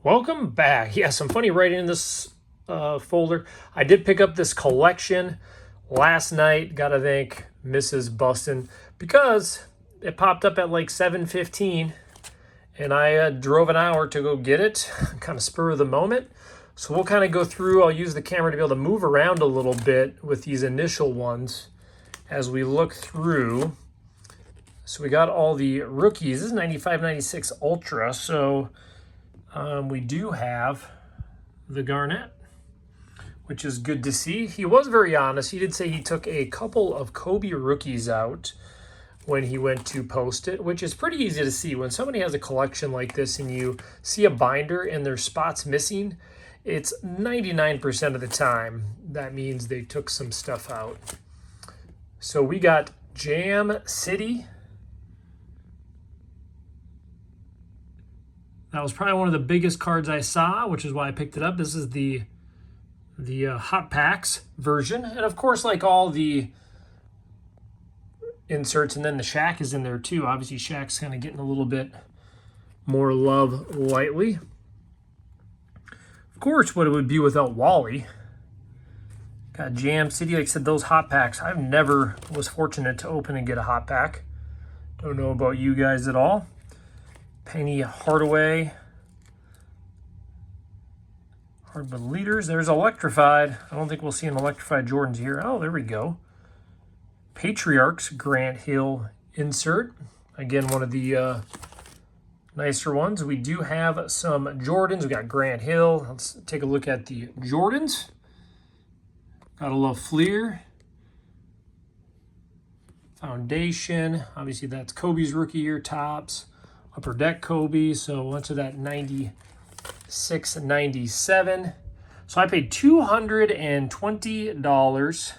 Welcome back. Yeah, some funny writing in this folder. I did pick up this collection last night. Got to thank Mrs. Buston because it popped up at like 7:15, and I drove an hour to go get it. Kind of spur of the moment. So we'll kind of go through. I'll use the camera to be able to move around a little bit with these initial ones as we look through. So we got all the rookies. This is 95-96 Ultra. So we do have the Garnett, which is good to see. He was very honest. He did say he took a couple of Kobe rookies out when he went to post it, which is pretty easy to see. When somebody has a collection like this and you see a binder and there's spots missing, it's 99% of the time that means they took some stuff out. So we got Jam City. That was probably one of the biggest cards I saw, which is why I picked it up. This is the Hot Packs version. And of course, like all the inserts, and then the Shaq is in there too. Obviously, Shaq's kind of getting a little bit more love lately. Of course, what it would be without Wally. Got Jam City. Like I said, those Hot Packs, I've never was fortunate to open and get a Hot Pack. Don't know about you guys at all. Penny Hardaway. Hardwood leaders. There's Electrified. I don't think we'll see an Electrified Jordans here. Oh, there we go. Patriarchs Grant Hill insert. Again, one of the nicer ones. We do have some Jordans. We got Grant Hill. Let's take a look at the Jordans. Gotta love Fleer. Foundation. Obviously, that's Kobe's rookie year tops. Upper Deck Kobe, so went to that 96, 97. So I paid $220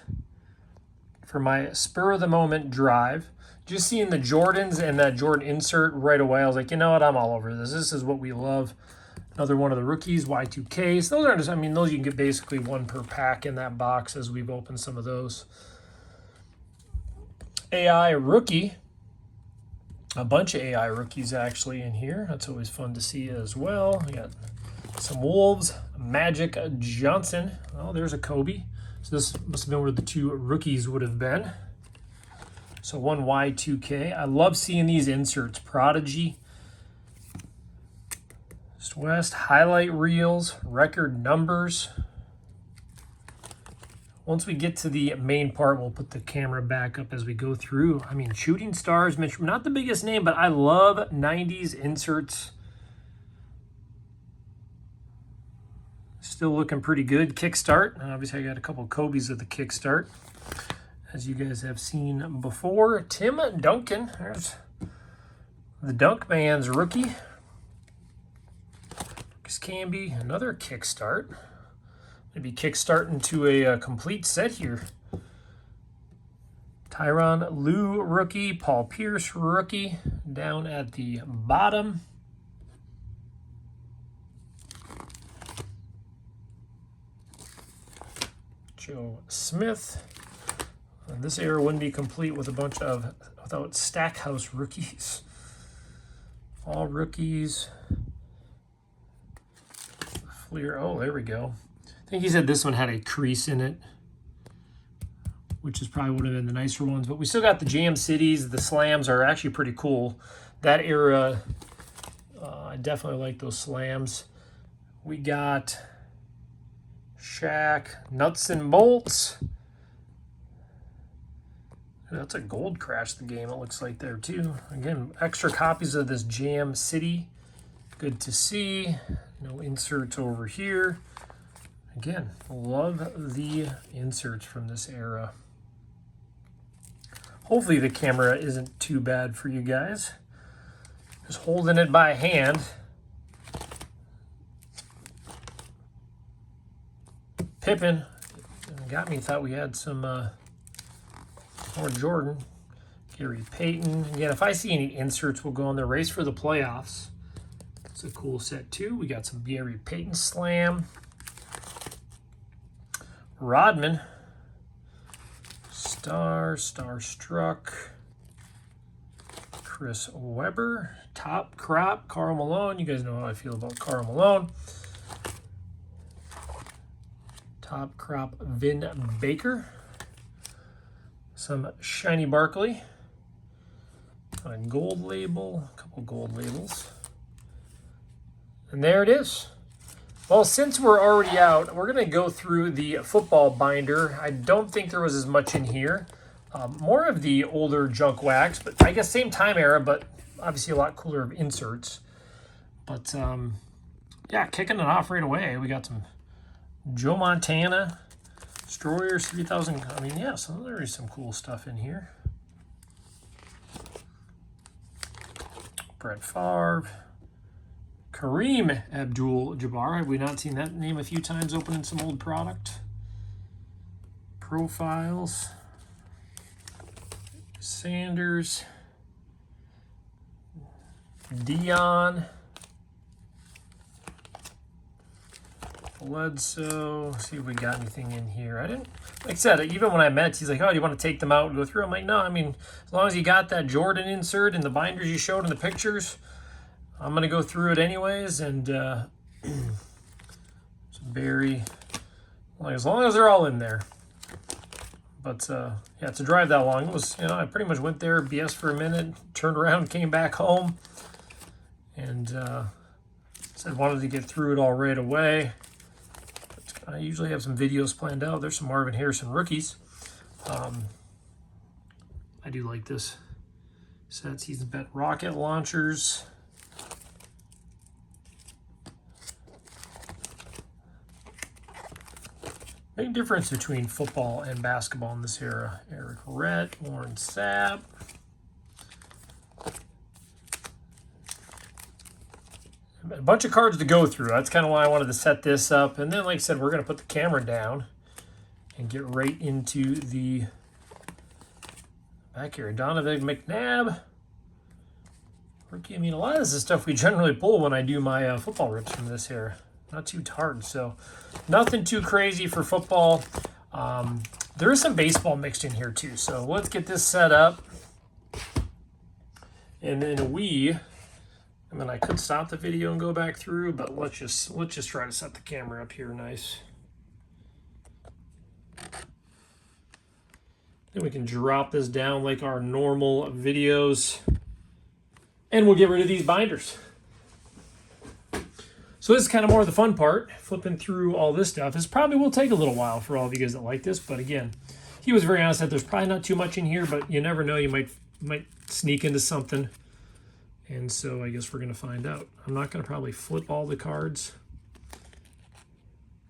for my spur of the moment drive. Just seeing the Jordans and that Jordan insert right away, I was like, you know what, I'm all over this. This is what we love. Another one of the rookies, Y2Ks. Those aren't just, I mean, those you can get basically one per pack in that box as we've opened some of those. AI rookie. A bunch of AI rookies actually in here. That's always fun to see as well. We got some Wolves, Magic Johnson. Oh, there's a Kobe. So this must have been where the two rookies would have been. So one Y2K. I love seeing these inserts. Prodigy, West, highlight reels, record numbers. Once we get to the main part, we'll put the camera back up as we go through. I mean, Shooting Stars, not the biggest name, but I love 90s inserts. Still looking pretty good. Kickstart. Obviously, I got a couple of Kobe's at the Kickstart, as you guys have seen before. Tim Duncan. There's the Dunk Man's rookie. Marcus Camby, another Kickstart. Maybe kickstarting to a complete set here. Tyronn Lue rookie, Paul Pierce rookie down at the bottom. Joe Smith. And this era wouldn't be complete with a bunch of without Stackhouse rookies. All rookies. Fleer. Oh, there we go. I think he said this one had a crease in it, which is probably would have been the nicer ones. But we still got the Jam Cities. The slams are actually pretty cool. That era, I definitely like those slams. We got Shaq, Nuts and Bolts. That's a gold crash the game, it looks like there too. Again, extra copies of this Jam City. Good to see. No inserts over here. Again, love the inserts from this era. Hopefully the camera isn't too bad for you guys. Just holding it by hand. Pippen got me, thought we had some more Jordan. Gary Payton. Again, if I see any inserts, we'll go on the race for the playoffs. It's a cool set too. We got some Gary Payton slam. Rodman, Starstruck, Chris Webber. Top crop, Karl Malone. You guys know how I feel about Karl Malone. Top crop, Vin Baker. Some shiny Barkley. A gold label, a couple gold labels. And there it is. Well, since we're already out, we're going to go through the football binder. I don't think there was as much in here. More of the older junk wax, but I guess same time era, but obviously a lot cooler of inserts. But yeah, kicking it off right away. We got some Joe Montana, Destroyers 3000. I mean, yeah, so there is some cool stuff in here. Brett Favre. Kareem Abdul-Jabbar. Have we not seen that name a few times opening some old product? Profiles. Sanders. Dion. Bledsoe. See if we got anything in here. I didn't, like I said, even when I met, he's like, oh, do you want to take them out and go through? I'm like, no, I mean, as long as you got that Jordan insert in the binders you showed in the pictures, I'm going to go through it anyways. And Barry, as long as they're all in there. But yeah, to drive that long, it was, you know, I pretty much went there, BS for a minute, turned around, came back home, and said wanted to get through it all right away. But I usually have some videos planned out. There's some Marvin Harrison rookies. I do like this set. Season bet rocket launchers. Big difference between football and basketball in this era. Eric Rhett, Warren Sapp. A bunch of cards to go through. That's kind of why I wanted to set this up. And then, like I said, we're going to put the camera down and get right into the back here. Donovan McNabb. Rookie. I mean, a lot of this is stuff we generally pull when I do my football rips from this era. Not too hard, so nothing too crazy for football. There is some baseball mixed in here too, so let's get this set up. And then I mean, I could stop the video and go back through, but let's just try to set the camera up here nice. Then we can drop this down like our normal videos, and we'll get rid of these binders. So this is kind of more of the fun part, flipping through all this stuff. This probably will take a little while for all of you guys that like this, but again, he was very honest that there's probably not too much in here, but you never know, you might sneak into something. And so I guess we're going to find out. I'm not going to probably flip all the cards.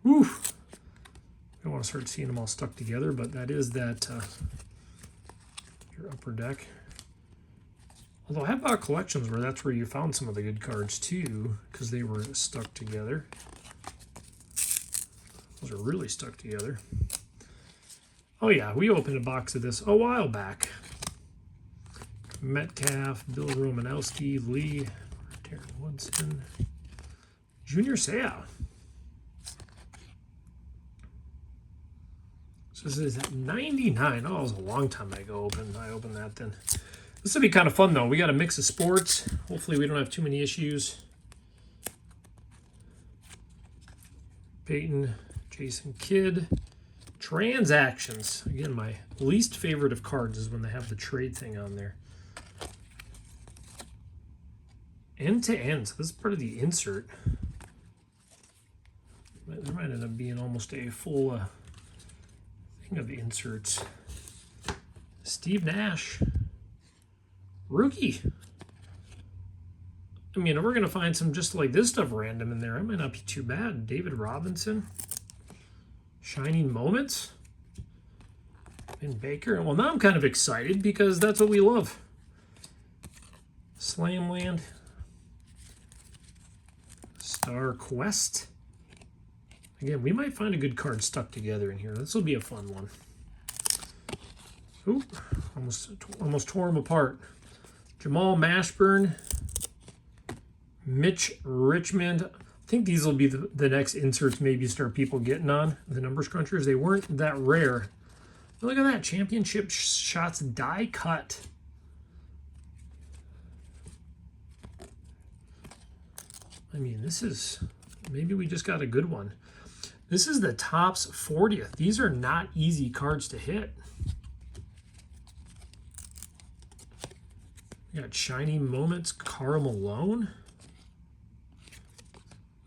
Whew. I don't want to start seeing them all stuck together, but that is that your upper deck. Although I have bought collections where that's where you found some of the good cards too, because they were stuck together. Those are really stuck together. Oh yeah, we opened a box of this a while back. Metcalf, Bill Romanowski, Lee, Terry Woodson, Junior Seau. So this is at 99. Oh, it was a long time ago I opened that then. This will be kind of fun, though. We got a mix of sports. Hopefully we don't have too many issues. Peyton, Jason Kidd. Transactions. Again, my least favorite of cards is when they have the trade thing on there. End to end. So this is part of the insert. There might end up being almost a full thing of the inserts. Steve Nash. Rookie. I mean, if we're going to find some just like this stuff random in there, it might not be too bad. David Robinson. Shining Moments. And Baker. Well, now I'm kind of excited because that's what we love. Slamland. Star Quest. Again, we might find a good card stuck together in here. This will be a fun one. Oop, almost tore them apart. Jamal Mashburn, Mitch Richmond. I think these will be the next inserts maybe start people getting on, the numbers crunchers. They weren't that rare. Look at that, championship shots die cut. I mean, this is, maybe we just got a good one. This is the Topps 40th. These are not easy cards to hit. We got Shiny Moments, Karl Malone.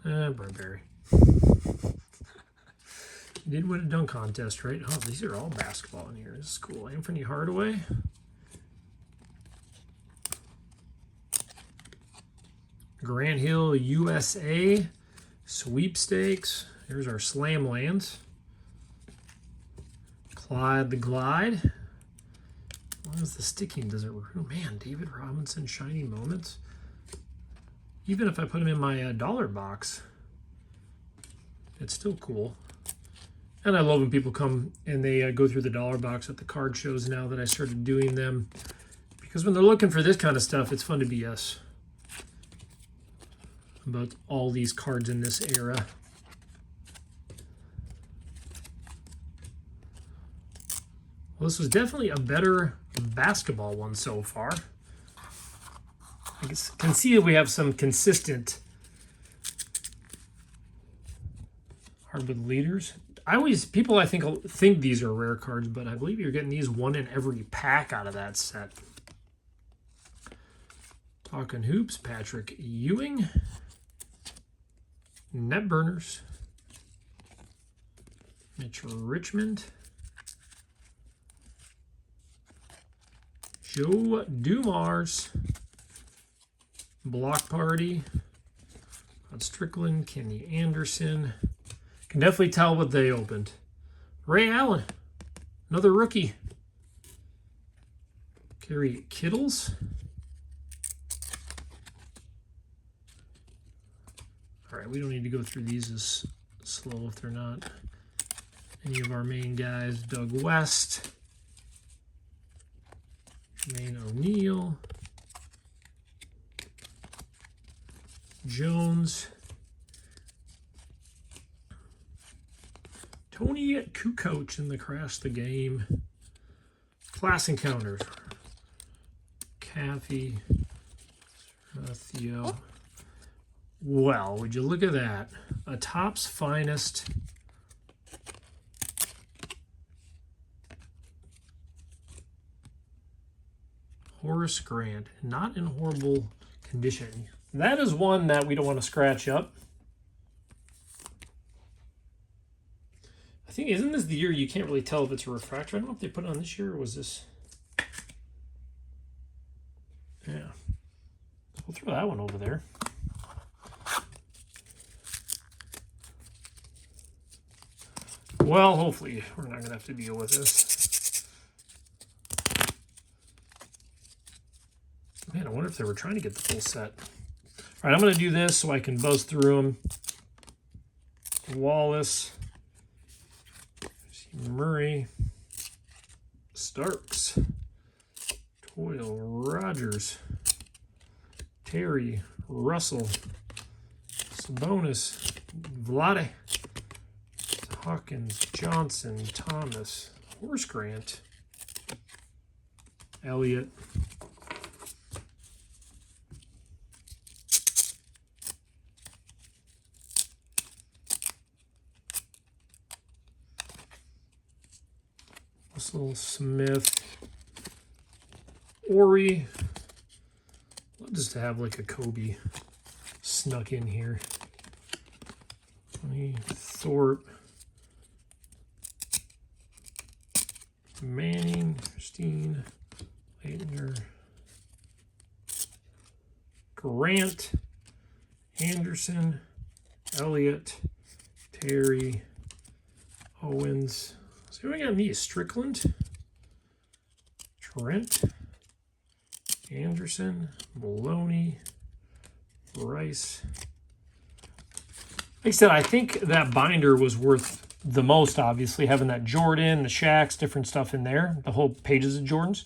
Burberry. You did win a dunk contest, right? Oh, these are all basketball in here. This is cool. Anthony Hardaway. Grant Hill, USA. Sweepstakes. Here's our Slam Lands. Clyde the Glide. As long as the sticking doesn't... Oh, man, David Robinson, Shiny Moments. Even if I put them in my dollar box, it's still cool. And I love when people come and they go through the dollar box at the card shows now that I started doing them. Because when they're looking for this kind of stuff, it's fun to BS about all these cards in this era. Well, this was definitely a better basketball one so far. I can see that we have some consistent hardwood leaders. People I think these are rare cards, but I believe you're getting these one in every pack out of that set. Talking Hoops, Patrick Ewing. Net Burners. Mitch Richmond. Joe Dumars. Block Party. Rod Strickland, Kenny Anderson. Can definitely tell what they opened. Ray Allen, another rookie. Kerry Kittles. All right, we don't need to go through these as slow if they're not any of our main guys. Doug West. Jermaine O'Neal. Jones. Tony Kukoc in the Crash the Game. Class Encounters. Kathy. Theo. Well, would you look at that? A Topps Finest. Horace Grant. Not in horrible condition. That is one that we don't want to scratch up. I think, isn't this the year you can't really tell if it's a refractor? I don't know if they put it on this year or was this... Yeah. We'll throw that one over there. Well, hopefully we're not going to have to deal with this. Man, I wonder if they were trying to get the full set. All right, I'm going to do this so I can buzz through them. Wallace. Murray. Starks. Toyle. Rogers. Terry. Russell. Sabonis. Vlade. Hawkins. Johnson. Thomas. Horace Grant. Elliott. Russell Smith. Ori. Just to have like a Kobe snuck in here. Thorpe. Manning. Christine. Leitner. Grant. Anderson. Elliott. Terry. Owens. So we got these: Strickland, Trent, Anderson, Maloney, Rice. Like I said, I think that binder was worth the most, obviously, having that Jordan, the Shaqs, different stuff in there, the whole pages of Jordans.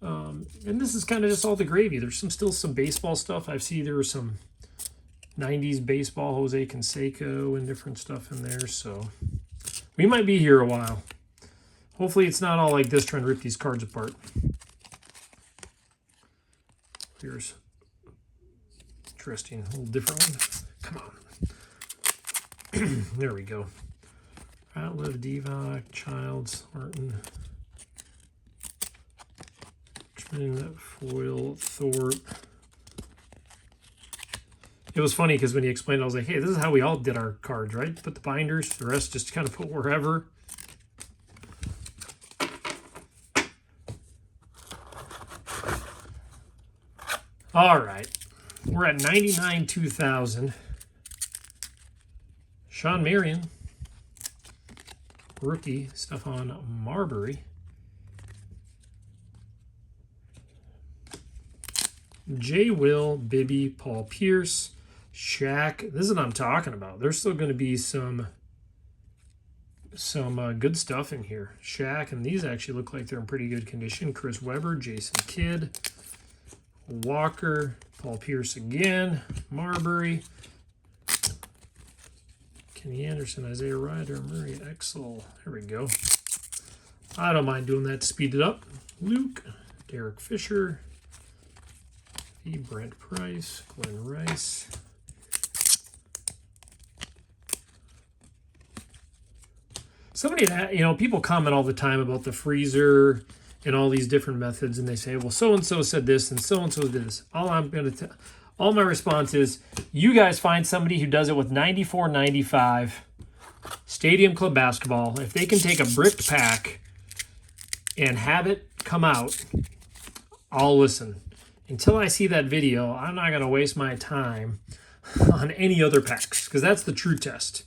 And this is kind of just all the gravy. There's still some baseball stuff. I see there was some 90s baseball, Jose Canseco, and different stuff in there, so... We might be here a while. Hopefully it's not all like this trying to rip these cards apart. Here's Interesting, a little different one. Come on. There we go. Ratliff, Divock, Childs, Martin, Richmond, Foyle, Thorpe. It was funny because when he explained, I was like, hey, this is how we all did our cards, right? Put the binders, the rest just kind of put wherever. All right. We're at 99 2000. Sean Marion. Rookie, Stephon Marbury. J. Will, Bibby, Paul Pierce, Shaq. This is what I'm talking about. There's still going to be some good stuff in here. Shaq, and these actually look like they're in pretty good condition. Chris Webber, Jason Kidd, Walker, Paul Pierce again, Marbury, Kenny Anderson, Isaiah Ryder, Murray Exel. There we go. I don't mind doing that to speed it up. Luke, Derek Fisher, Brent Price, Glenn Rice. Somebody that, people comment all the time about the freezer and all these different methods, and they say, well, so-and-so said this and so-and-so did this. All my response is, you guys find somebody who does it with 94.95 Stadium Club basketball. If they can take a bricked pack and have it come out, I'll listen. Until I see that video, I'm not going to waste my time on any other packs, because that's the true test.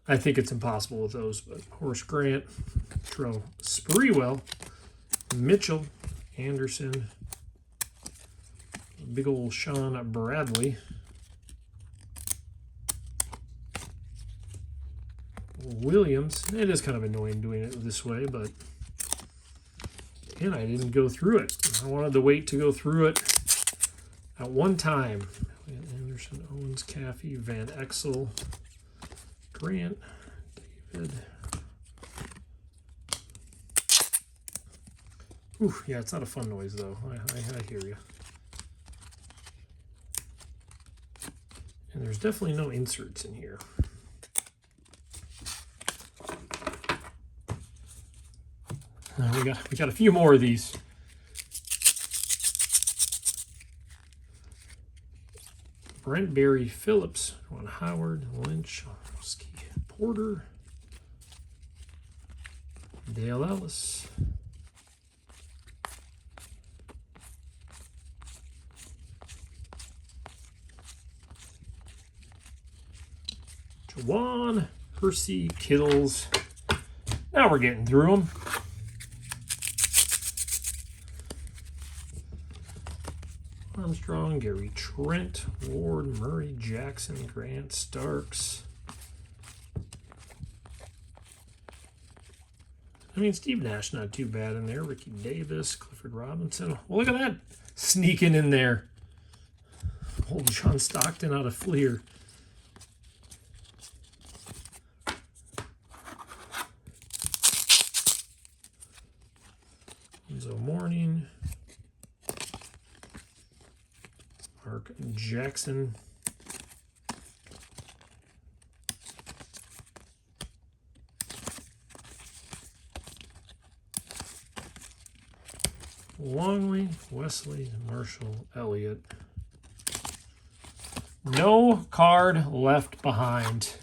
I think it's impossible with those, but Horace Grant, Trell Sprewell, Mitchell, Anderson, big old Sean Bradley, Williams. It is kind of annoying doing it this way, but again, I didn't go through it. I wanted to wait to go through it at one time. Anderson, Owens, Caffey, Van Exel, Grant, David. Ooh, yeah, it's not a fun noise, though. I hear you. And there's definitely no inserts in here. We got a few more of these. Brent Berry Phillips, Ron Howard, Lynch, Ski Porter, Dale Ellis, Jawan, Percy, Kittles. Now we're getting through them. Armstrong, Gary Trent, Ward, Murray, Jackson, Grant, Starks. I mean, Steve Nash not too bad in there. Ricky Davis, Clifford Robinson. Well, look at that sneaking in there. Old John Stockton out of Fleer. Enzo Morning. Mark Jackson. Longley, Wesley, Marshall, Elliott. No card left behind.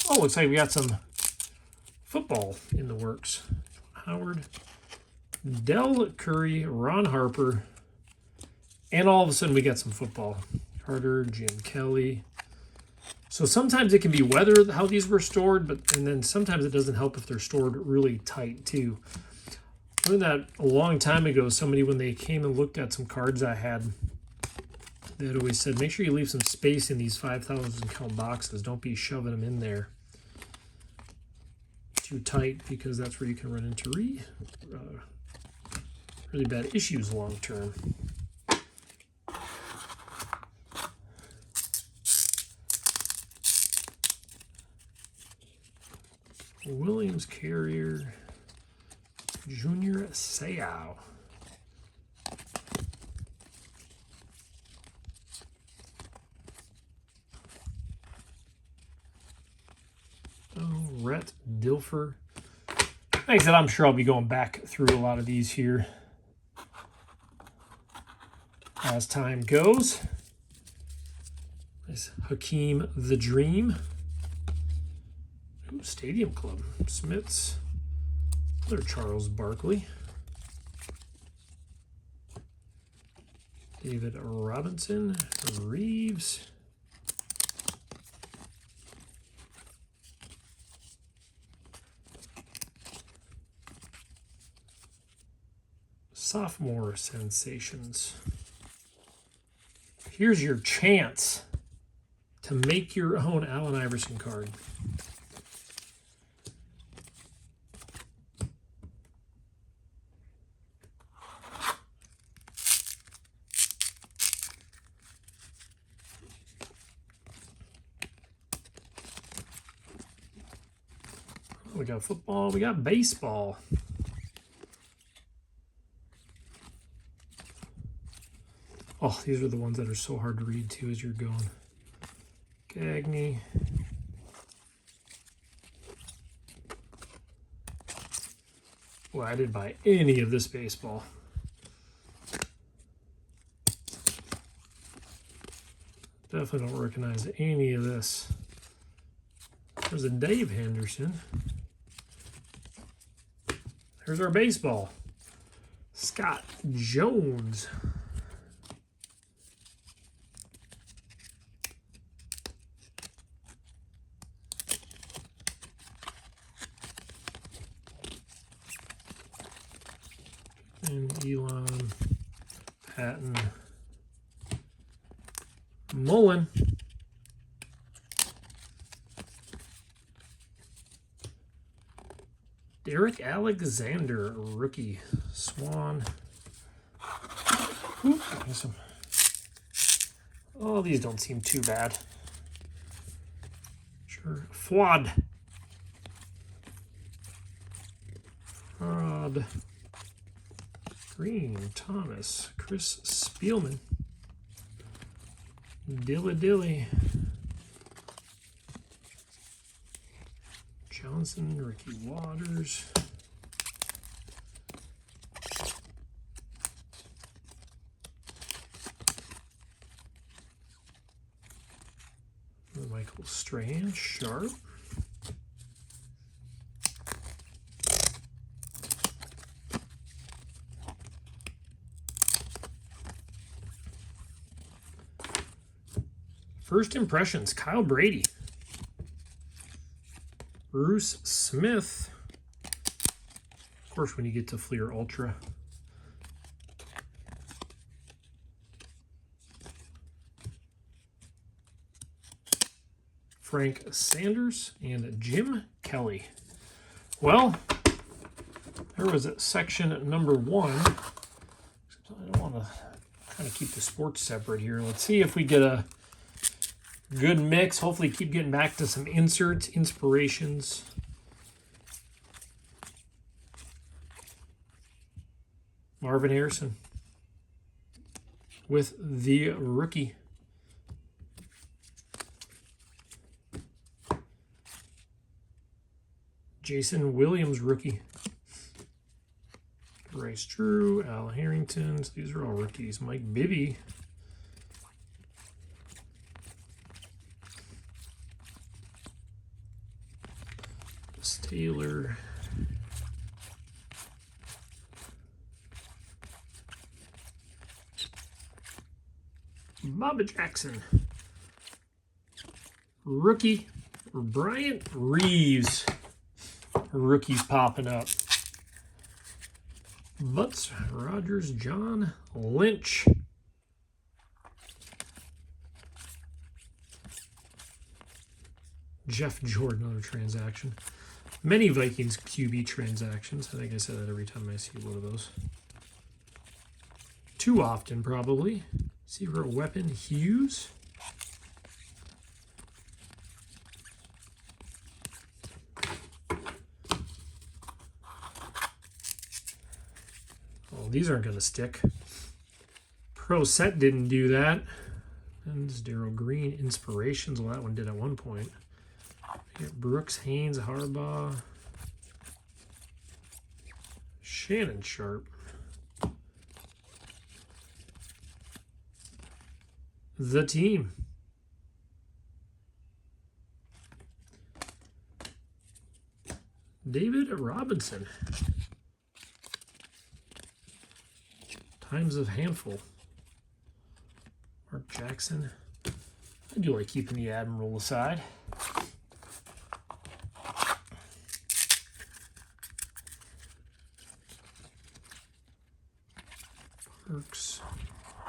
Oh, looks like we got some football in the works. Howard, Dell Curry, Ron Harper, and all of a sudden we got some football. Carter, Jim Kelly. So sometimes it can be weather how these were stored, and then sometimes it doesn't help if they're stored really tight too. I learned that a long time ago. Somebody, when they came and looked at some cards I had, they had always said, make sure you leave some space in these 5,000 count boxes. Don't be shoving them in there too tight, because that's where you can run into really bad issues long term. Williams Carrier, Junior Seau. Brett Dilfer. Like I said, I'm sure I'll be going back through a lot of these here as time goes. Nice Hakeem the Dream. Ooh, Stadium Club. Smiths. Another Charles Barkley. David Robinson. Reeves. Sophomore sensations. Here's your chance to make your own Allen Iverson card. We got football, we got baseball. Oh, these are the ones that are so hard to read too as you're going. Gagne. Well, I didn't buy any of this baseball. Definitely don't recognize any of this. There's a Dave Henderson. There's our baseball. Scott Jones. And Elon Patton. Mullen. Derek Alexander, rookie. Swan. Ooh, some. Oh, these don't seem too bad. Sure. Fuad. Rod. Green. Thomas. Chris Spielman. Dilly. Johnson, Ricky Waters. Michael Strahan, Sharp. First impressions, Kyle Brady. Bruce Smith. Of course, when you get to Fleer Ultra. Frank Sanders and Jim Kelly. Well, there was section number 1. I don't want to kind of keep the sports separate here. Let's see if we get a good mix. Hopefully keep getting back to some inserts, inspirations. Marvin Harrison with the rookie. Jason Williams, rookie. Bryce Drew, Al Harrington. These are all rookies. Mike Bibby. Taylor. Bobby Jackson. Rookie. Bryant Reeves. Rookies popping up. Butts, Rogers, John Lynch. Jeff Jordan, another transaction. Many Vikings QB transactions. I think I say that every time I see one of those. Too often, probably. Secret Weapon, Hughes. Oh, these aren't going to stick. Pro Set didn't do that. And this Darryl Green, Inspirations. Well, that one did at one point. We got Brooks, Haynes, Harbaugh, Shannon Sharp, the team. David Robinson. Times of handful. Mark Jackson. I do like keeping the Admiral aside. Perks.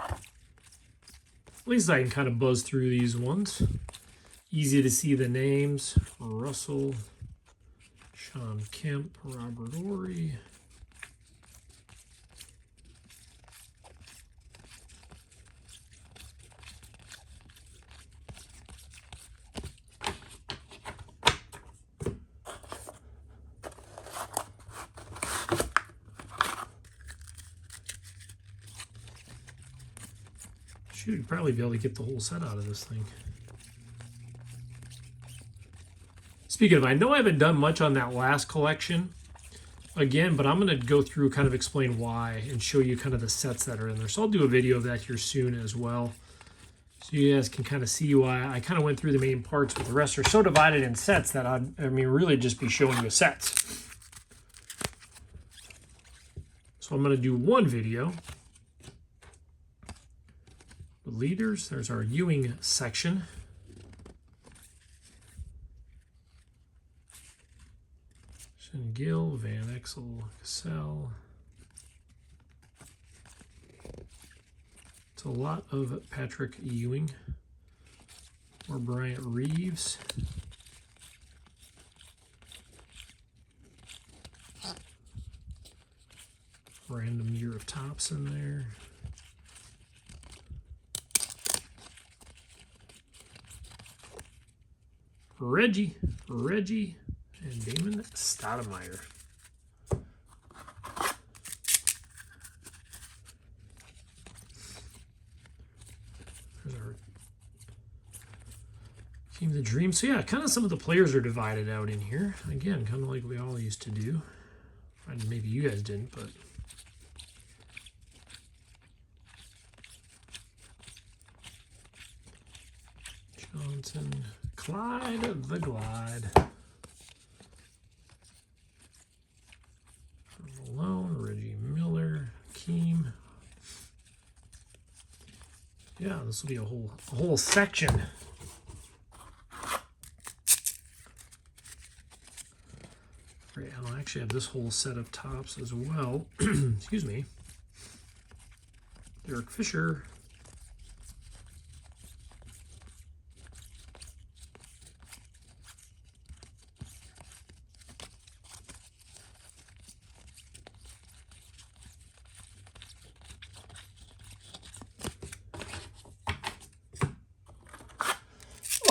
At least I can kind of buzz through these ones. Easy to see the names. Russell, Sean Kemp, Robert Ory. Shoot, you'd probably be able to get the whole set out of this thing. Speaking of, I know I haven't done much on that last collection again, but I'm going to go through, kind of explain why, and show you kind of the sets that are in there. So I'll do a video of that here soon as well, so you guys can kind of see why I kind of went through the main parts, but the rest are so divided in sets that I mean, really just be showing you sets. So I'm going to do one video. The leaders, there's our Ewing section. Gill, Van Exel, Cassell. It's a lot of Patrick Ewing. Or Bryant Reeves. Random year of tops in there. Reggie, and Damon Stoudemire. There's our Team of the Dream. So yeah, kind of some of the players are divided out in here. Again, kind of like we all used to do. Maybe you guys didn't, but Johnson, Clyde the Glide. Malone, Reggie Miller, Keem. Yeah, this will be a whole section. Great, I'll actually have this whole set of tops as well. Excuse me. Derek Fisher.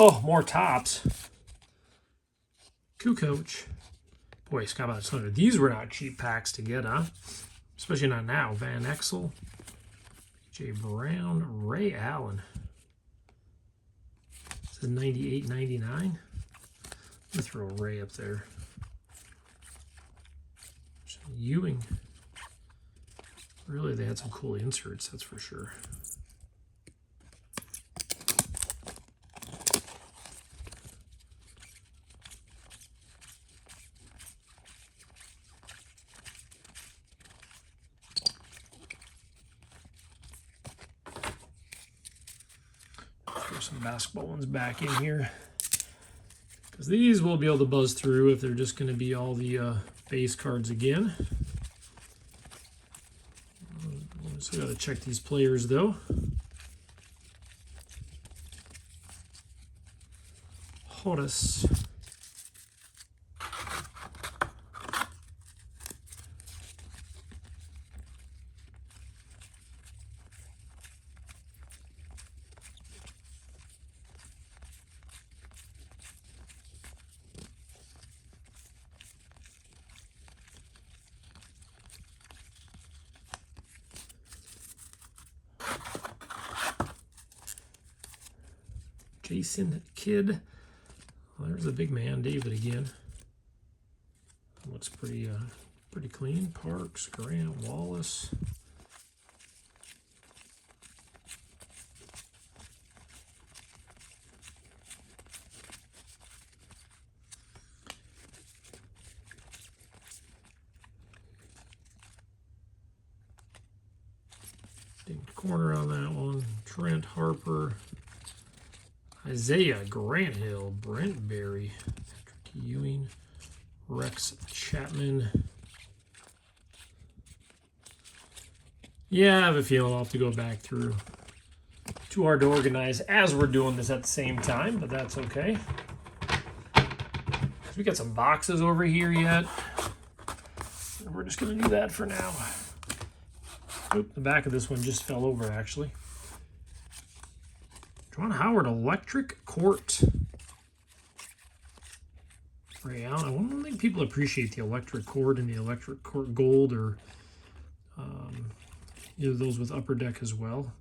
Oh, more tops. Kukoc. Boy, Scott about Thunder. These were not cheap packs to get, huh? Especially not now. Van Exel. J. Brown. Ray Allen. This is 98.99. Let me throw Ray up there. Ewing. Really, they had some cool inserts, that's for sure. Some basketball ones back in here, because these we'll be able to buzz through if they're just going to be all the base cards again. So got to check these players though. Horace. Jason Kidd, Well, there's the big man, David, again. Looks pretty clean. Parks, Grant, Wallace. Dinged corner on that one. Trent Harper. Isaiah Granthill. Brent Berry. Patrick Ewing. Rex Chapman. Yeah, I have a feeling I'll have to go back through. Too hard to organize as we're doing this at the same time, but that's okay. We got some boxes over here yet. We're just going to do that for now. Oop, the back of this one just fell over, actually. John Howard, Electric Court. Ray Allen. I don't think people appreciate the Electric Court and the Electric Court Gold, or either those with Upper Deck as well.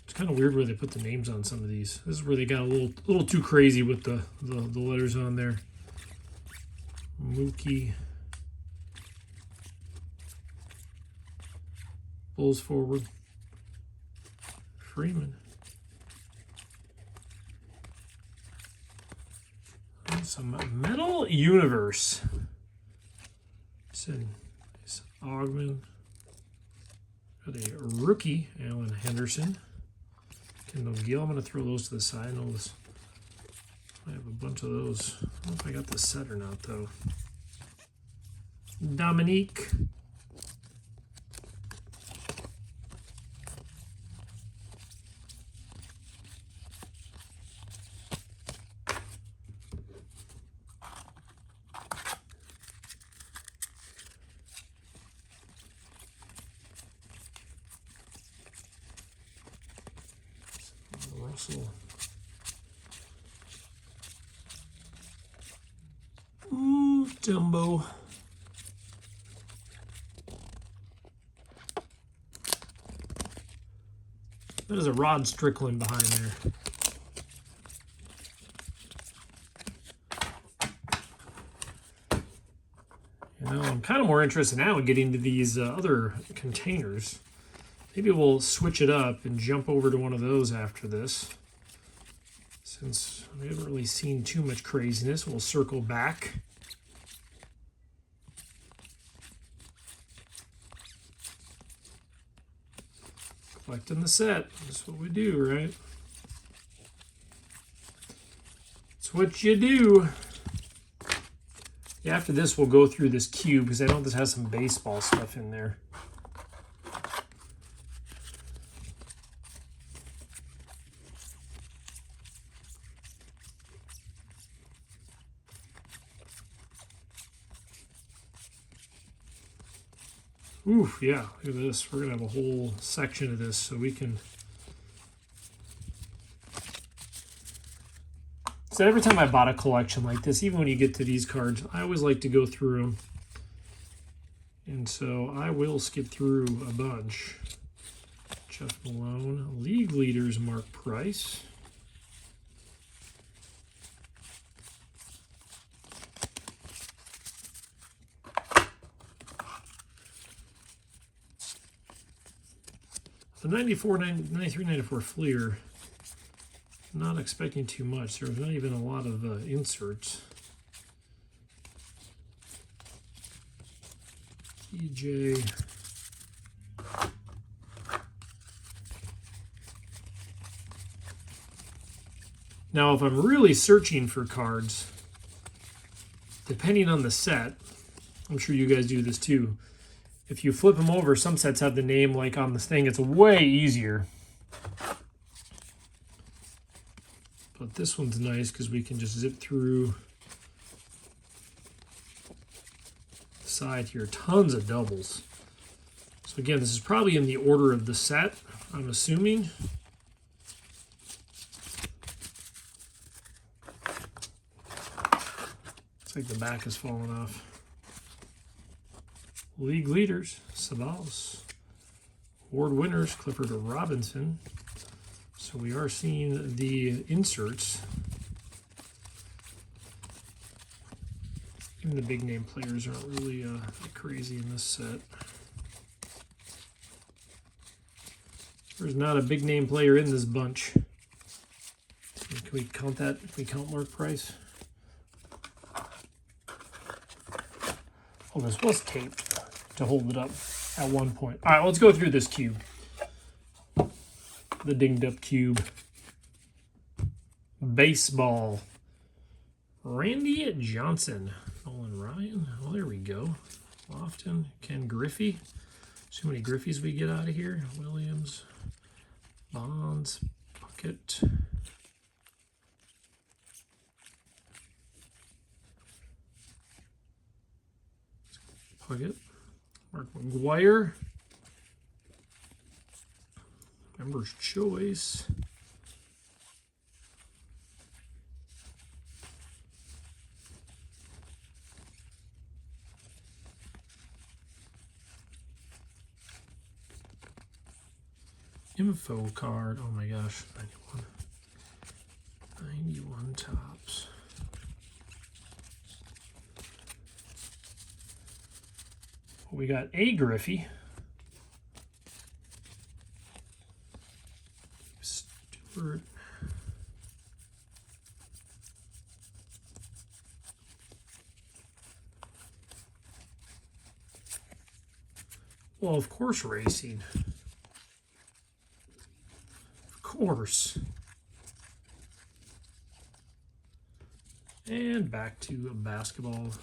It's kind of weird where they put the names on some of these. This is where they got a little too crazy with the letters on there. Mookie. Bulls forward. Freeman. Some Metal Universe. It's Ogman. Got a rookie, Alan Henderson. Kendall Gill. I'm going to throw those to the side. I have a bunch of those. I don't know if I got the set or not, though. Dominique. Russell. Ooh, Dumbo. There's a Rod Strickland behind there. You know, I'm kind of more interested now in getting to these other containers. Maybe we'll switch it up and jump over to one of those after this. Since we haven't really seen too much craziness, we'll circle back. Collecting the set. That's what we do, right? That's what you do. Yeah, after this, we'll go through this cube because I know this has some baseball stuff in there. Oof, yeah, look at this. We're going to have a whole section of this so we can... So every time I bought a collection like this, even when you get to these cards, I always like to go through them. And so I will skip through a bunch. Jeff Malone. League leaders, Mark Price. The 93, 94 Fleer, not expecting too much. There was not even a lot of inserts. EJ. Now, if I'm really searching for cards, depending on the set, I'm sure you guys do this too. If you flip them over, some sets have the name like on this thing. It's way easier. But this one's nice because we can just zip through the side here. Tons of doubles. So again, this is probably in the order of the set, I'm assuming. It's like the back is falling off. League leaders, Sabalos. Award winners, Clifford Robinson. So we are seeing the inserts. Even the big name players aren't really crazy in this set. There's not a big name player in this bunch. Can we count that? Can we count Mark Price? Oh, this was taped to hold it up at one point. All right, let's go through this cube. The dinged up cube. Baseball. Randy Johnson. Nolan Ryan. Well, there we go. Lofton. Ken Griffey. See how many Griffies we get out of here. Williams. Bonds. Puckett. Puckett. Mark McGuire. Member's Choice. Info card. Oh my gosh. 91. 91 tops. We got a Griffey. Stewart. Well, of course, racing. Of course. And back to basketball.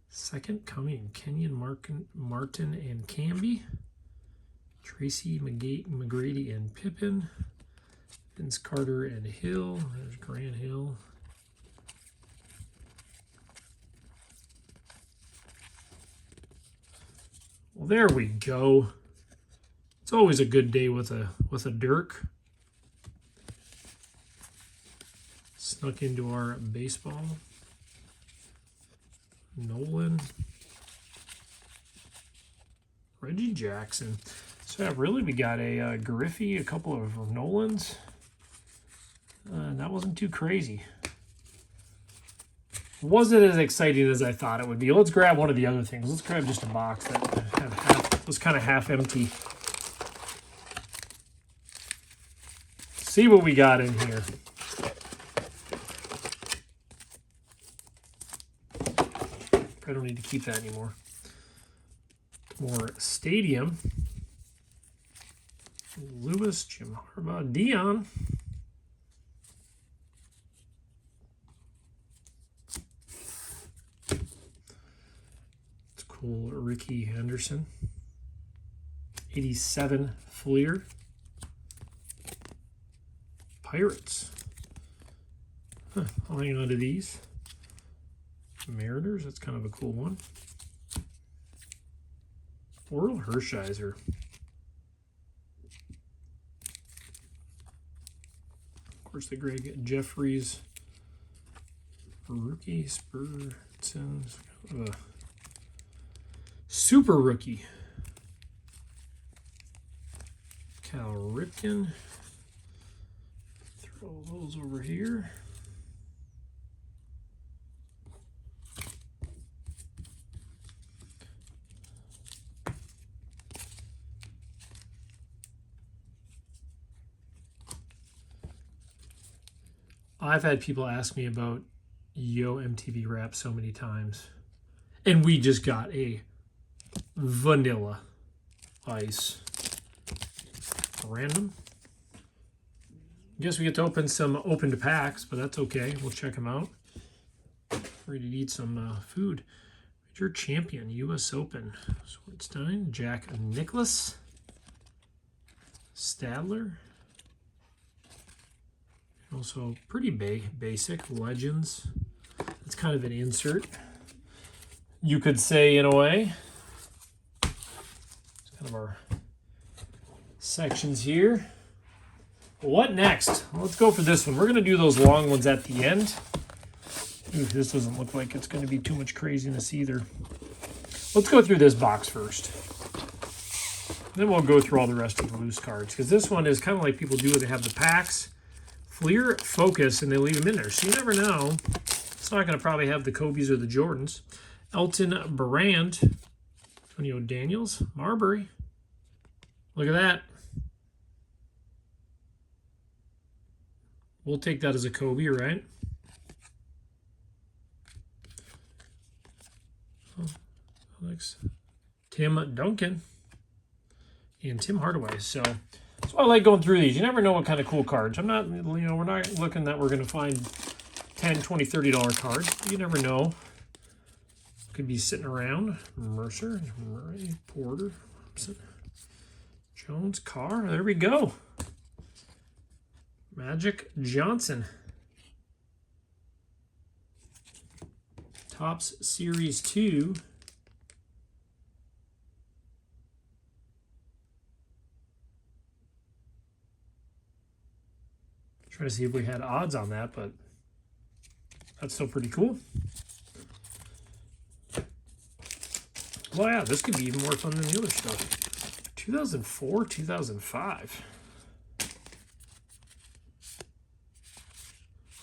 Second coming, Kenyon Martin and Camby. Tracy McGrady and Pippen. Vince Carter and Hill. There's Grant Hill. Well, there we go. It's always a good day with a Dirk. Snuck into our baseball. Nolan. Reggie Jackson. So yeah, really we got a Griffey, a couple of Nolans. That wasn't too crazy. Wasn't as exciting as I thought it would be. Let's grab one of the other things. Let's grab just a box that was kind of half empty. See what we got in here. I don't need to keep that anymore. More Stadium. Lewis, Jim Harbaugh, Dion. It's cool. Ricky Henderson. 87 Fleer. Pirates. Huh, I'll hang on to these. Mariners, that's kind of a cool one. Oral Hershiser. Of course, the Greg Jeffries. Rookie Spurgeon. Super rookie. Cal Ripken. Throw those over here. I've had people ask me about Yo MTV Rap so many times. And we just got a Vanilla Ice. Random. Guess we get to open some opened packs, but that's okay. We'll check them out. Ready to eat some food. Major Champion, U.S. Open. Swartzstein, Jack Nicklaus. Stadler. Also pretty basic. Legends. It's kind of an insert, you could say, in a way. It's kind of our sections here. What next? Let's go for this one. We're going to do those long ones at the end. Ooh, this doesn't look like it's going to be too much craziness either. Let's go through this box first. Then we'll go through all the rest of the loose cards, because this one is kind of like people do when they have the packs. Fleer, Focus, and they leave them in there. So you never know. It's not going to probably have the Kobe's or the Jordans. Elton Brand, Antonio Daniels, Marbury. Look at that. We'll take that as a Kobe, right? Alex, Tim Duncan, and Tim Hardaway. So I like going through these. You never know what kind of cool cards. I'm not, we're not looking that we're going to find $10, $20, $30 cards. You never know. Could be sitting around. Mercer, Murray, Porter, Thompson, Jones, Carr. There we go. Magic Johnson. Topps Series 2. Trying to see if we had odds on that, but that's still pretty cool. Well, yeah, this could be even more fun than the other stuff. 2004, 2005.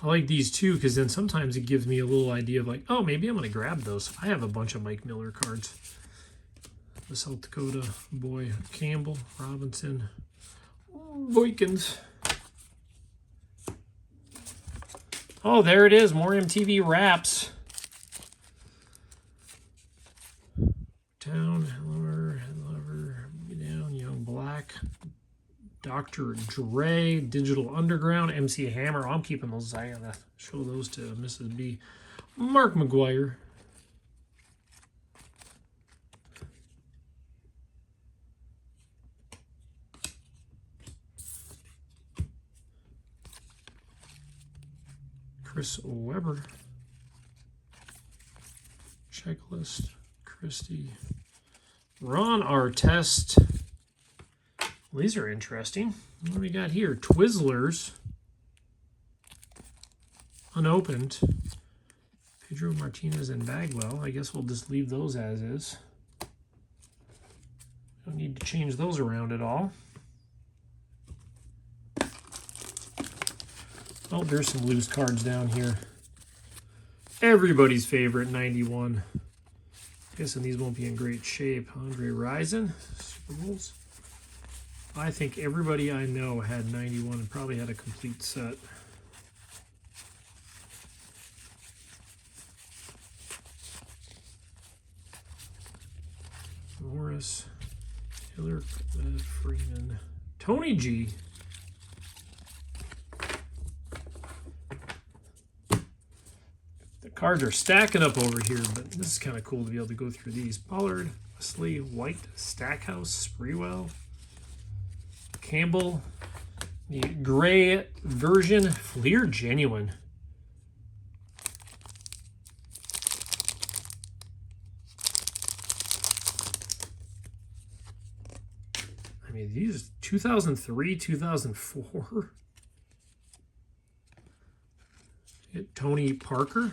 I like these too, because then sometimes it gives me a little idea of like, oh, maybe I'm going to grab those. I have a bunch of Mike Miller cards. The South Dakota boy, Campbell, Robinson, Boykins. Oh, there it is. More MTV Raps. Town, Lover, Down, Young Black, Dr. Dre, Digital Underground, MC Hammer. Oh, I'm keeping those. I gotta show those to Mrs. B. Mark McGuire. Chris Webber. Checklist. Christie. Ron Artest. Well, these are interesting. What do we got here? Twizzlers. Unopened. Pedro Martinez and Bagwell. I guess we'll just leave those as is. Don't need to change those around at all. Oh, there's some loose cards down here. Everybody's favorite, 91. Guessing these won't be in great shape. Andre Rison, Super Bowls. I think everybody I know had 91 and probably had a complete set. Morris, Taylor, Freeman, Tony G. Cards are stacking up over here, but this is kind of cool to be able to go through these. Pollard, Wesley, White, Stackhouse, Sprewell, Campbell, the gray version, Fleer Genuine. I mean, these 2003, 2004. Tony Parker.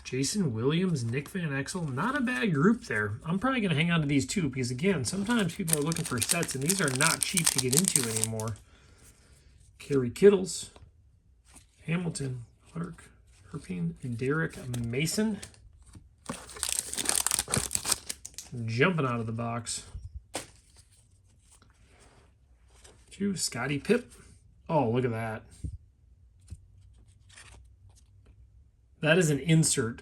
Jason Williams, Nick Van Exel. Not a bad group there. I'm probably going to hang on to these two because, again, sometimes people are looking for sets, and these are not cheap to get into anymore. Kerry Kittles, Hamilton, Clark, Herpine, Derek Mason. Jumping out of the box. Scotty Pipp. Oh, look at that. That is an insert.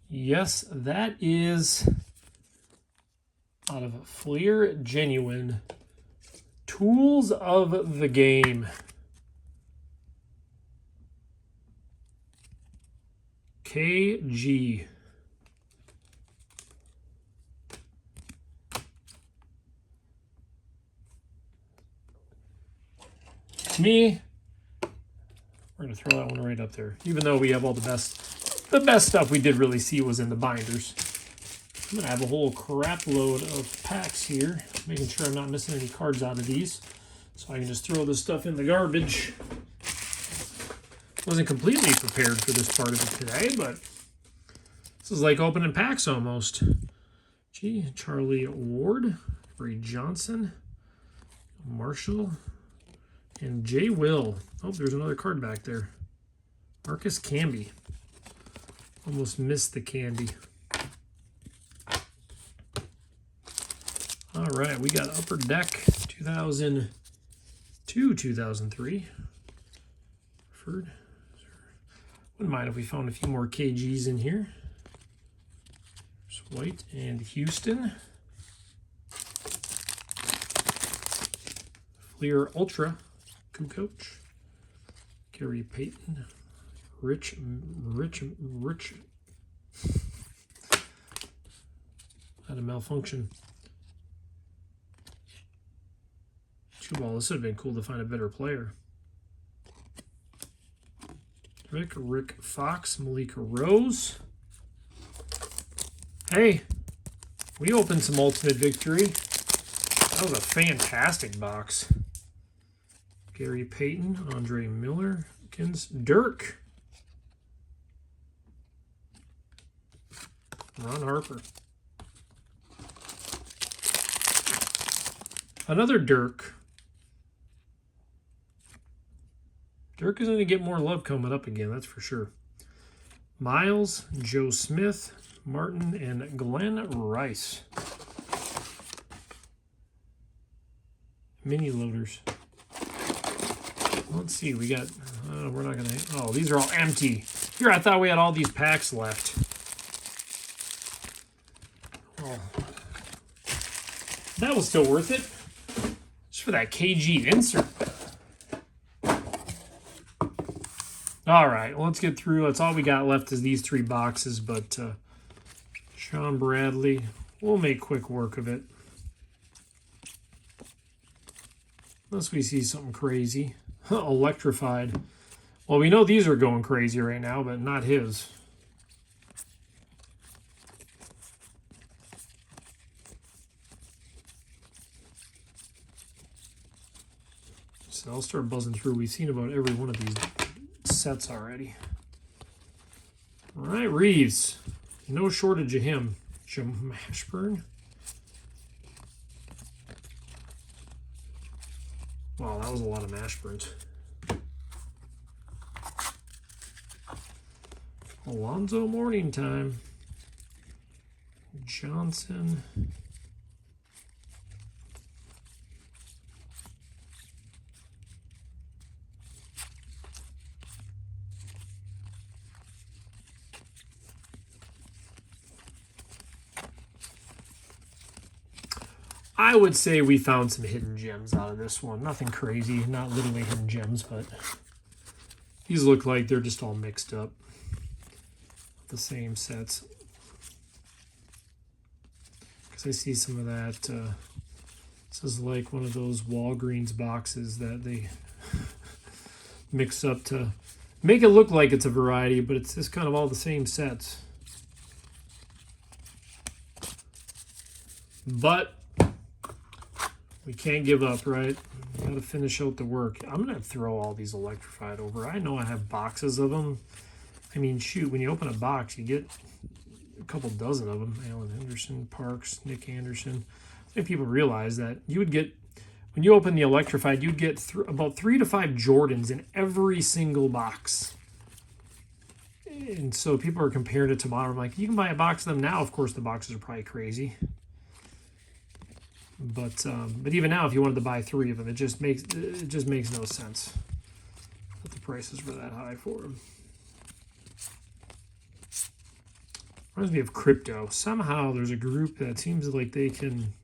Yes, that is out of Fleer Genuine. Tools of the Game. KG. Me, we're going to throw that one right up there. Even though we have all the best stuff we did really see was in the binders. I'm going to have a whole crap load of packs here, making sure I'm not missing any cards out of these. So I can just throw this stuff in the garbage. Wasn't completely prepared for this part of it today, but this This is like opening packs almost. Gee, Charlie Ward, Ray Johnson, Marshall, and Jay Will. Oh, there's another card back there. Marcus Camby. Almost missed the candy. All right, we got Upper Deck 2002, 2003. Wouldn't mind if we found a few more KGs in here. There's White and Houston. Fleer Ultra, Kukoc. Gary Payton. Rich. Had a malfunction. Ball. This would have been cool to find a better player. Rick Fox, Malika Rose. Hey, we opened some Ultimate Victory. That was a fantastic box. Gary Payton, Andre Miller, Dirk. Ron Harper. Another Dirk. Dirk is going to get more love coming up again, that's for sure. Miles, Joe Smith, Martin, and Glenn Rice. Mini loaders. Let's see, we got, we're not going to, oh, these are all empty. Here, I thought we had all these packs left. Oh. That was still worth it. Just for that KG insert. All right, well, let's get through. That's all we got left is these 3 boxes, but Sean Bradley, we'll make quick work of it. Unless we see something crazy. Electrified. Well, we know these are going crazy right now, but not his. So I'll start buzzing through. We've seen about every one of these sets already. All right, Reeves. No shortage of him. Jim Mashburn. Wow, that was a lot of Mashburns. Alonzo Morningtime. Johnson. I would say we found some hidden gems out of this one. Nothing crazy, not literally hidden gems, but these look like they're just all mixed up. The same sets. Because I see some of that. This is like one of those Walgreens boxes that they mix up to make it look like it's a variety, but it's just kind of all the same sets. But we can't give up, right? We got to finish out the work. I'm going to throw all these electrified over. I know I have boxes of them. I mean, shoot, when you open a box, you get a couple dozen of them. Alan Henderson, Parks, Nick Anderson. I think people realize that you would get, when you open the electrified, you'd get about 3 to 5 Jordans in every single box. And so people are comparing it to modern. I'm like, you can buy a box of them now. Of course, the boxes are probably crazy. But even now, if you wanted to buy 3 of them, it just makes no sense that the prices were that high for them. Reminds me of crypto. Somehow there's a group that seems like they can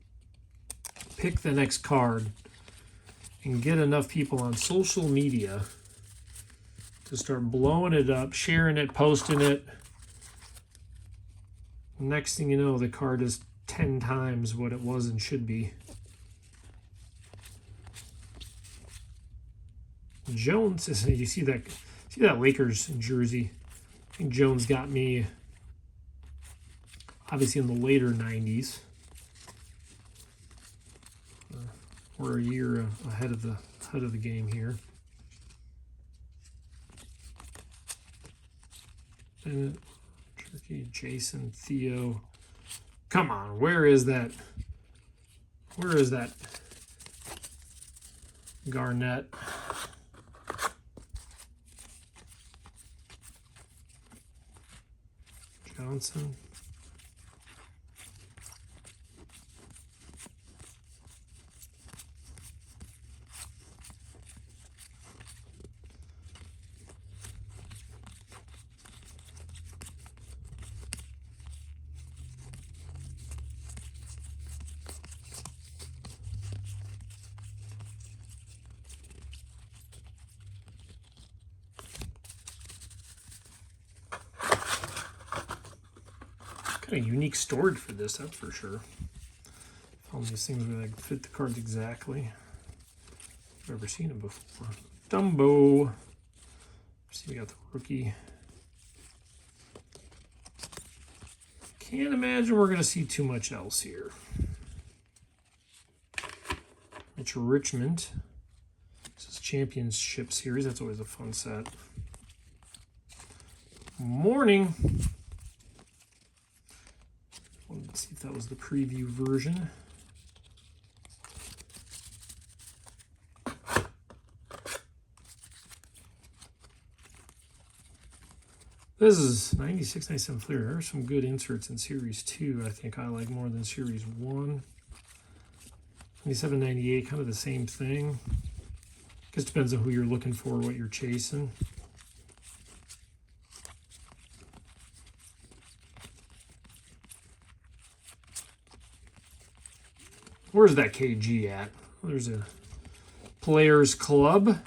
pick the next card and get enough people on social media to start blowing it up, sharing it, posting it. Next thing you know, the card is 10 times what it was and should be. Jones, you see that Lakers jersey. I think Jones got me obviously in the later 90s. We're a year ahead of the game here. And Rookie Jason Theo. Come on, where is that? Where is that? Garnett. Johnson. Kind of unique storage for this, that's for sure. All these things where they fit the cards exactly. I've never seen them before. Dumbo. See, we got the rookie. Can't imagine we're going to see too much else here. Mitch Richmond. This is Championship Series. That's always a fun set. Morning. Let's see if that was the preview version. This is 96, 97 Fleer. There are some good inserts in Series 2. I think I like more than Series 1. 97, 98, kind of the same thing. Just depends on who you're looking for, what you're chasing. Where's that KG at? There's a Players Club.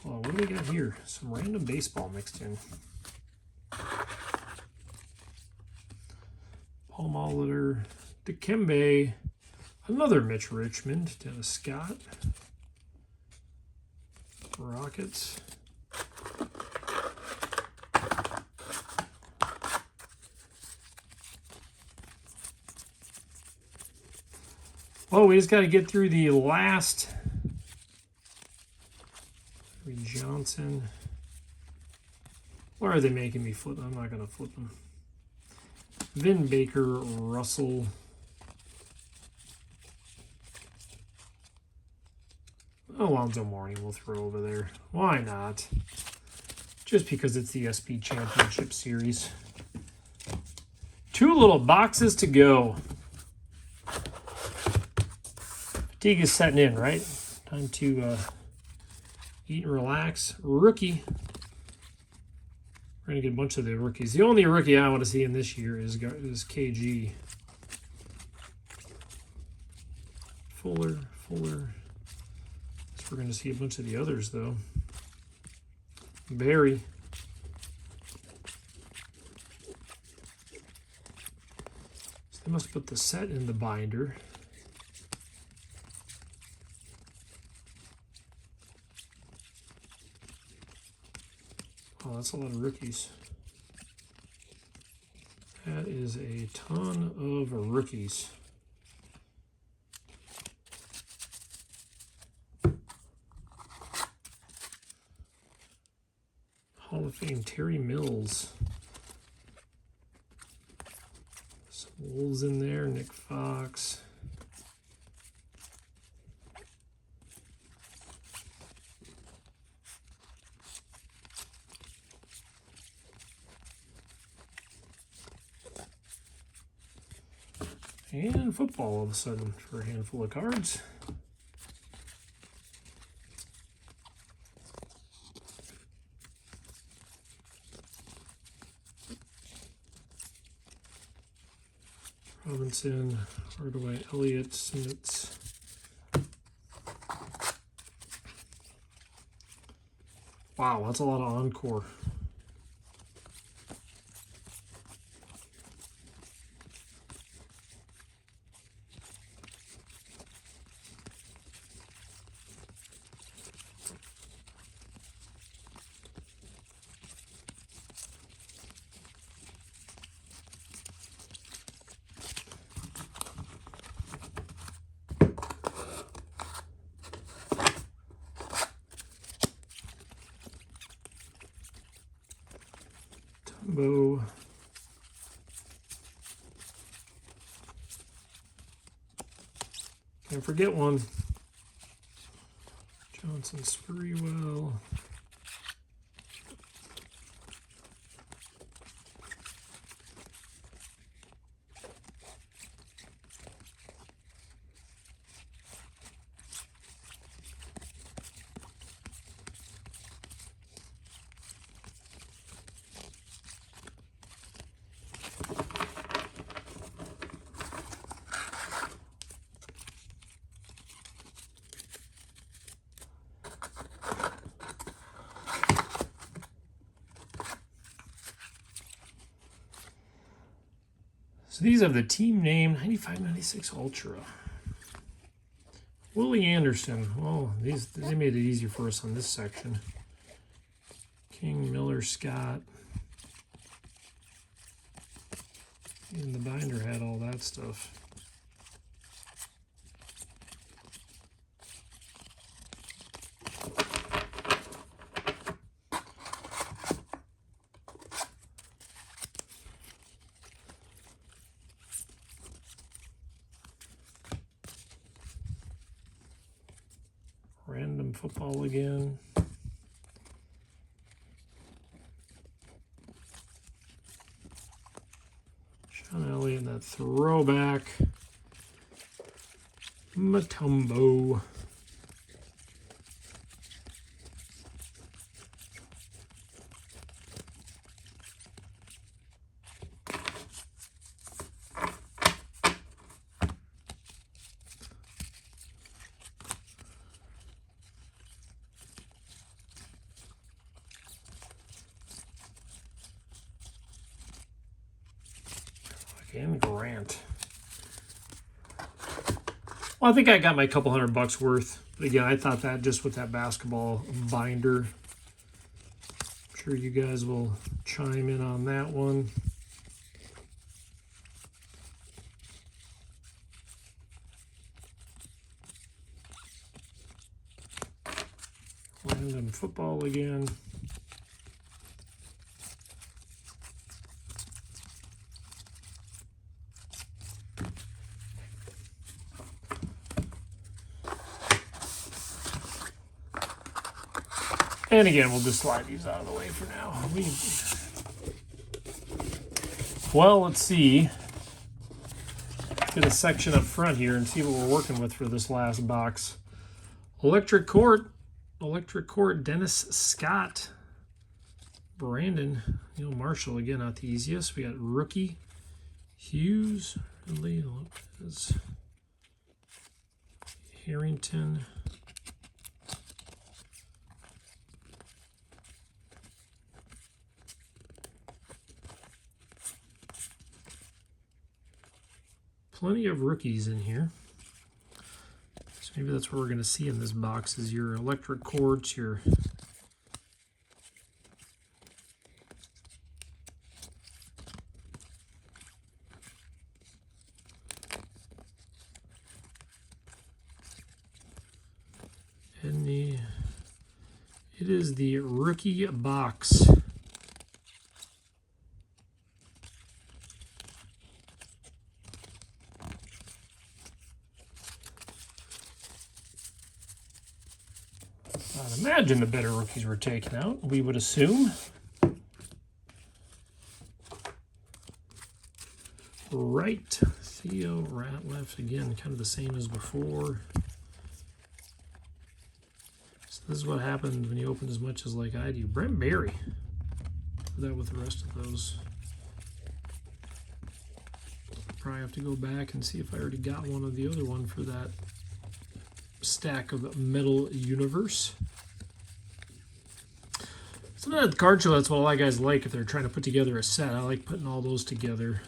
Oh, what do we got here? Some random baseball mixed in. Paul Molitor, Dikembe, another Mitch Richmond, Dennis Scott, Rockets. Oh, we just got to get through the last. Johnson. Why are they making me flip? I'm not going to flip them. Vin Baker, Russell. Alonzo Mourning we'll throw over there. Why not? Just because it's the SP Championship Series. 2 little boxes to go. Fatigue is setting in, right? Time to eat and relax. Rookie. We're going to get a bunch of the rookies. The only rookie I want to see in this year is KG. Fuller. So we're going to see a bunch of the others, though. Barry. So they must put the set in the binder. Oh, that's a lot of rookies. That is a ton of rookies. Hall of Fame, Terry Mills. Some Wolves in there, Nick Fox. And football all of a sudden for a handful of cards. Robinson, Hardaway, Elliott, Simmons. Wow, that's a lot of Encore. Matumbo. Can't forget one. Johnson Sprewell. So these have the team name 95-96 Ultra. Willie Anderson. Well, they made it easier for us on this section. King, Miller, Scott. Even the binder had all that stuff. Random football again. Sean Elliott and that throwback. Matumbo. And Grant. Well, I think I got my couple $100 worth. But again, I thought that just with that basketball binder. I'm sure you guys will chime in on that one. Random football again. And again, we'll just slide these out of the way for now. Well, let's see. Get a section up front here and see what we're working with for this last box. Electric Court, Dennis Scott, Brandon, Neil Marshall, again, not the easiest. We got rookie, Hughes, Lee Lopez, Harrington, plenty of rookies in here. So maybe that's what we're going to see in this box is your electric quartz, your and it is the rookie box. I'd imagine the better rookies were taken out, we would assume. Right, Theo Ratliff, again, kind of the same as before. So this is what happens when you open as much as like I do. Brent Berry, do that with the rest of those. Probably have to go back and see if I already got one of the other one for that stack of Metal Universe. Sometimes the card show, that's what a lot of guys like if they're trying to put together a set. I like putting all those together.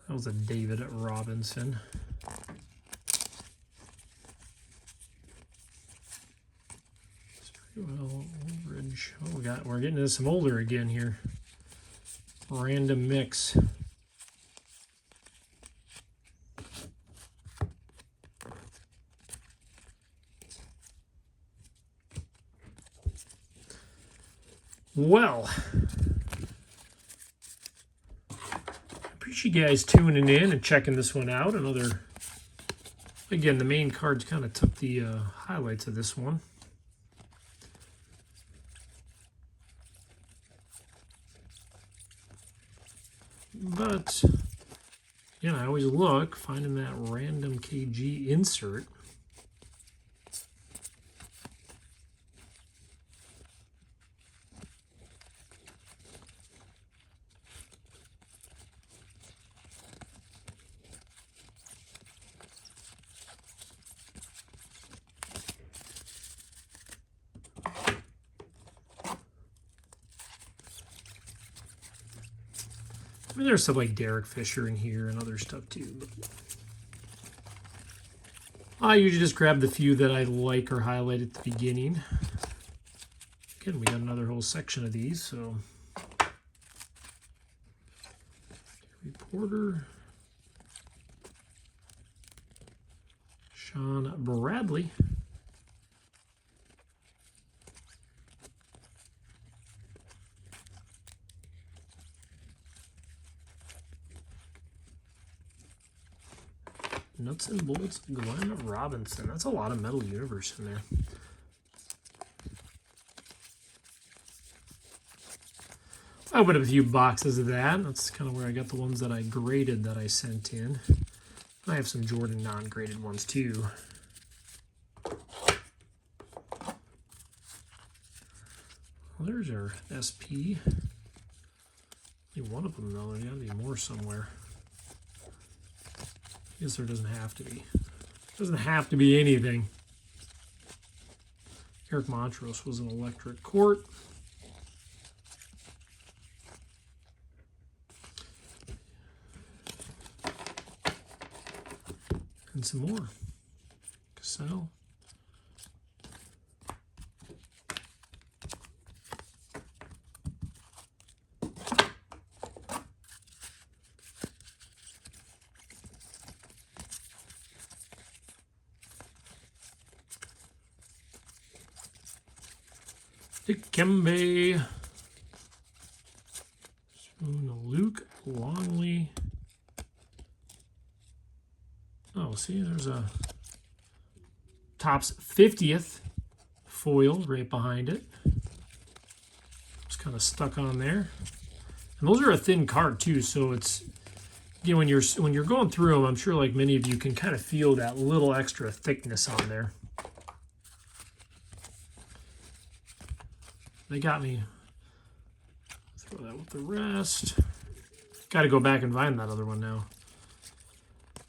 That was a David Robinson. Well, Ridge. Oh, we're getting into some older again here. random mix. Well, I appreciate you guys tuning in and checking this one out. Again, the main cards kind of took the highlights of this one. But, yeah, I always look, finding that random KG insert. I mean, there's stuff like Derek Fisher in here and other stuff too. But I usually just grab the few that I like or highlight at the beginning. Again, we got another whole section of these, so. Reporter. Sean Bradley. Nuts and bolts, Glenn Robinson. That's a lot of Metal Universe in there. I opened up a few boxes of that. That's kind of where I got the ones that I graded that I sent in. I have some Jordan non-graded ones too. Well, there's our SP. Only one of them though. There's got to be more somewhere. I guess there doesn't have to be. Doesn't have to be anything. Eric Montrose was an electric court. And some more. Cassell. Dikembe. Luke Longley. Oh, see, there's a Topps 50th foil right behind it. It's kind of stuck on there. And those are a thin card too, so it's, again, when you're going through them, I'm sure like many of you can kind of feel that little extra thickness on there. They got me. Throw that with the rest. Got to go back and find that other one now.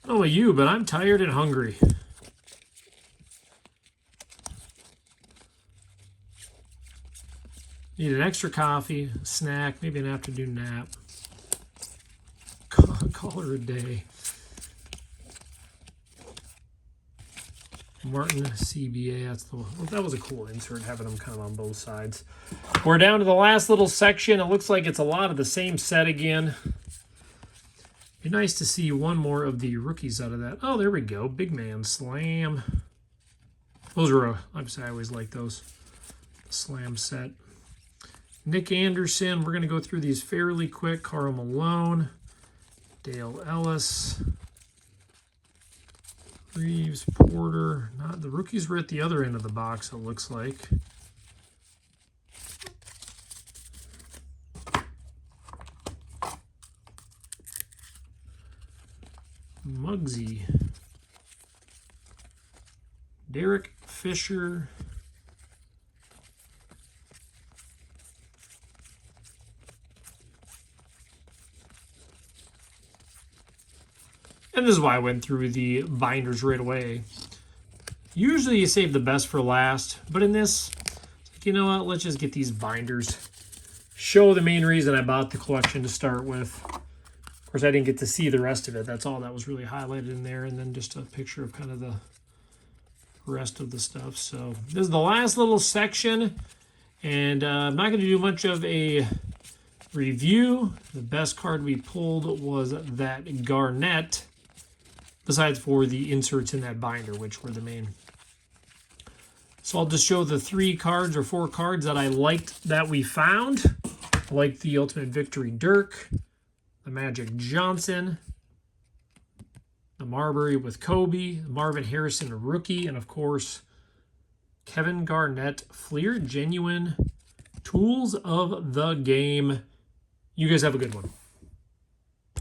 I don't know about you, but I'm tired and hungry. Need an extra coffee, a snack, maybe an afternoon nap. Call her a day. Martin CBA, that was a cool insert, having them kind of on both sides. We're down to the last little section. It looks like it's a lot of the same set again. Be nice to see one more of the rookies out of that. Oh, there we go. Big Man Slam. Those were, I always like those. Slam set. Nick Anderson. We're going to go through these fairly quick. Karl Malone. Dale Ellis. Reeves, Porter. Not the rookies were at the other end of the box, it looks like. Muggsy. Derek Fisher. And this is why I went through the binders right away. Usually you save the best for last, but in this, you know what, let's just get these binders. Show the main reason I bought the collection to start with. Of course, I didn't get to see the rest of it. That's all that was really highlighted in there, and then just a picture of kind of the rest of the stuff. So this is the last little section, and I'm not going to do much of a review. The best card we pulled was that Garnett, besides for the inserts in that binder, which were the main. So I'll just show the 3 cards or 4 cards that I liked that we found. I like the Ultimate Victory Dirk, the Magic Johnson, the Marbury with Kobe, Marvin Harrison rookie, and of course, Kevin Garnett Fleer Genuine Tools of the Game. You guys have a good one.